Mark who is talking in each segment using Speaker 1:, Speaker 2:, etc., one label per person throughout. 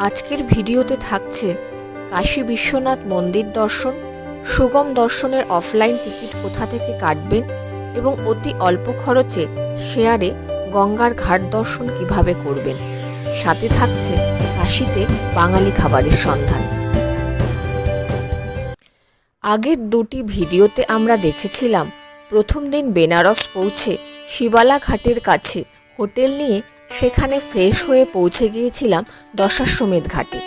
Speaker 1: আজকের ভিডিওতে থাকছে কাশী বিশ্বনাথ মন্দির দর্শন, সুগম দর্শনের অফলাইন টিকিট কোথা থেকে কাটবেন এবং অতি অল্প খরচে শেয়ারে গঙ্গার ঘাট দর্শন কিভাবে করবেন। সাথে থাকছে কাশীতে বাঙালি খাবারের সন্ধান। আগের দুটি ভিডিওতে আমরা দেখেছিলাম প্রথম দিন বেনারস পৌঁছে শিবালা ঘাটের কাছে হোটেল নিয়ে সেখানে ফ্রেশ হয়ে পৌঁছে গিয়েছিলাম দশাশ্বমেধ ঘাটে,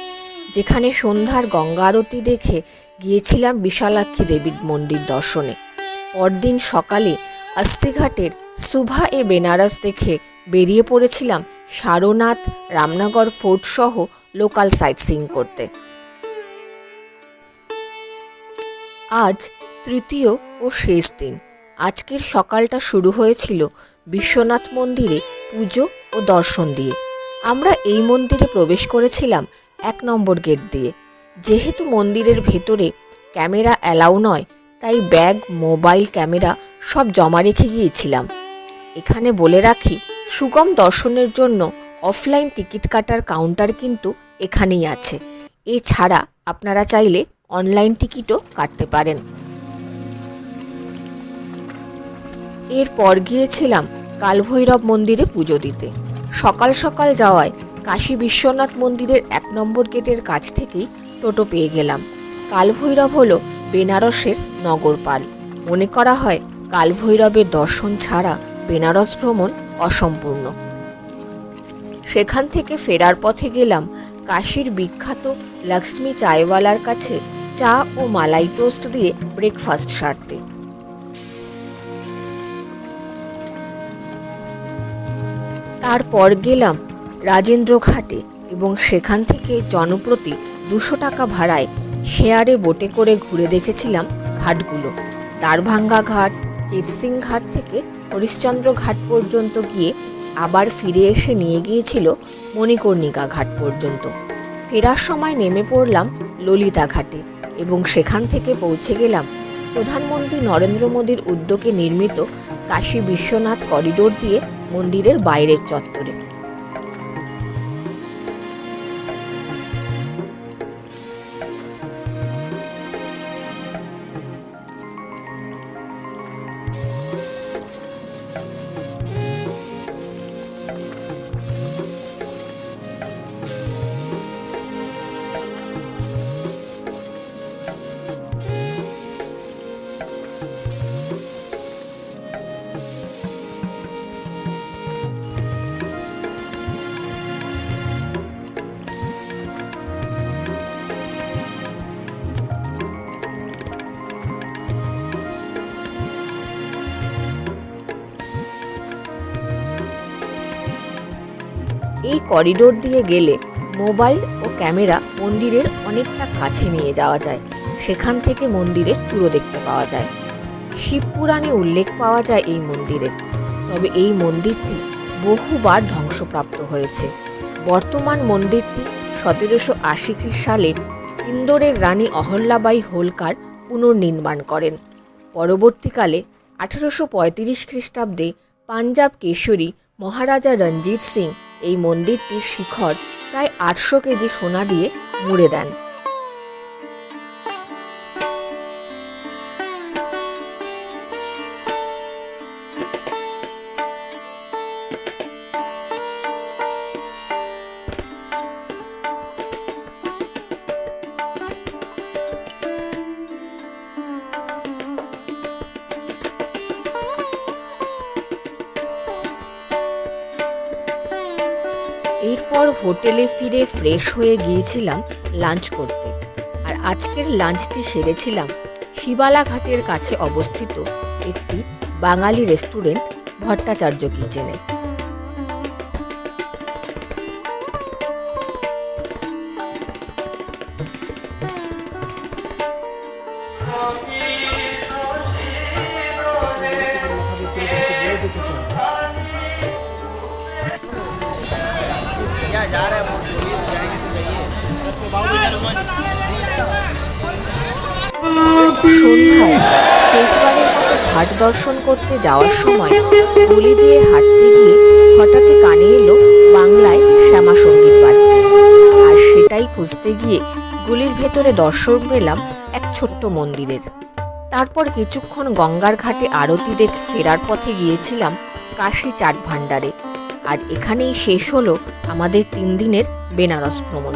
Speaker 1: যেখানে সন্ধ্যার গঙ্গা আরতি দেখে গিয়েছিলাম বিশালাক্ষী দেবীর মন্দির দর্শনে। পরদিন সকালে আস্তিঘাটের সুভা এ বেনারস দেখে বেরিয়ে পড়েছিলাম সারনাথ, রামনগর ফোর্ট সহ লোকাল সাইট সিইং করতে। আজ তৃতীয় ও শেষ দিন। আজকের সকালটা শুরু হয়েছিল বিশ্বনাথ মন্দিরে পুজো ও দর্শন দিয়ে। আমরা এই মন্দিরে প্রবেশ করেছিলাম 1 নম্বর গেট দিয়ে। যেহেতু মন্দিরের ভেতরে ক্যামেরা অ্যালাউ নয়, তাই ব্যাগ, মোবাইল, ক্যামেরা সব জমা রেখে গিয়েছিলাম। এখানে বলে রাখি, সুগম দর্শনের জন্য অফলাইন টিকিট কাটার কাউন্টার কিন্তু এখানেই আছে। এছাড়া আপনারা চাইলে অনলাইন টিকিটও কাটতে পারেন। এরপর গিয়েছিলাম কালভৈরব মন্দিরে পুজো দিতে। সকাল সকাল যাওয়ায় কাশী বিশ্বনাথ মন্দিরের 1 নম্বর গেটের কাছ থেকেই টোটো পেয়ে গেলাম। কালভৈরব হলো বেনারসের নগরপাল। মনে করা হয় কালভৈরবের দর্শন ছাড়া বেনারস ভ্রমণ অসম্পূর্ণ। সেখান থেকে ফেরার পথে গেলাম কাশীর বিখ্যাত লক্ষ্মী চায়ওয়ালার কাছে চা ও মালাই টোস্ট দিয়ে ব্রেকফাস্ট সারতে। তারপর গেলাম রাজেন্দ্র ঘাটে এবং সেখান থেকে জনপ্রতি 200 টাকা ভাড়ায় শেয়ারে বোটে করে ঘুরে দেখেছিলাম ঘাটগুলো। দ্বারভাঙ্গা ঘাট, চিৎসিং ঘাট থেকে হরিশ্চন্দ্র ঘাট পর্যন্ত গিয়ে আবার ফিরে এসে নিয়ে গিয়েছিল মণিকর্ণিকা ঘাট পর্যন্ত। ফেরার সময় নেমে পড়লাম ললিতা ঘাটে এবং সেখান থেকে পৌঁছে গেলাম প্রধানমন্ত্রী নরেন্দ্র মোদীর উদ্যোগে নির্মিত কাশী বিশ্বনাথ করিডোর দিয়ে মন্দিরের বাইরের চত্বরে। এই করিডোর দিয়ে গেলে মোবাইল ও ক্যামেরা মন্দিরের অনেকটা কাছে নিয়ে যাওয়া যায়। সেখান থেকে মন্দিরের চূড়ো দেখতে পাওয়া যায়। শিবপুরাণে উল্লেখ পাওয়া যায় এই মন্দিরের। তবে এই মন্দিরটি বহুবার ধ্বংসপ্রাপ্ত হয়েছে। বর্তমান মন্দিরটি 1780 সালে ইন্দোরের রানী অহল্যাবাই হোলকার পুনর্নির্মাণ করেন। পরবর্তীকালে 1835 খ্রিস্টাব্দে পাঞ্জাব কেশরী মহারাজা রঞ্জিত সিং এই মন্দিরটির শিখর প্রায় 800 কেজি সোনা দিয়ে মুড়ে দেন। এরপর হোটেলে ফিরে ফ্রেশ হয়ে গিয়েছিলাম লাঞ্চ করতে। আর আজকের লাঞ্চটি সেরেছিলাম শিবালা ঘাটের কাছে অবস্থিত একটি বাঙালি রেস্টুরেন্ট ভট্টাচার্য কিচেনে। সন্ধ্যায় শেষবারের মতো ঘাট দর্শন করতে যাওয়ার সময় গলি দিয়ে হাঁটতে গিয়ে হঠাৎই কানে এলো বাংলায় শ্যামা সঙ্গীত বাজছে, আর সেটা খুঁজতে গিয়ে গলির ভেতরে দর্শন পেলাম এক ছোট্ট মন্দিরের। তারপর কিছুক্ষণ গঙ্গার ঘাটে আরতি দেখে ফেরার পথে গিয়েছিলাম কাশী চাট ভাণ্ডারে। আর এখানেই শেষ হলো আমাদের 3 দিনের বেনারস ভ্রমণ।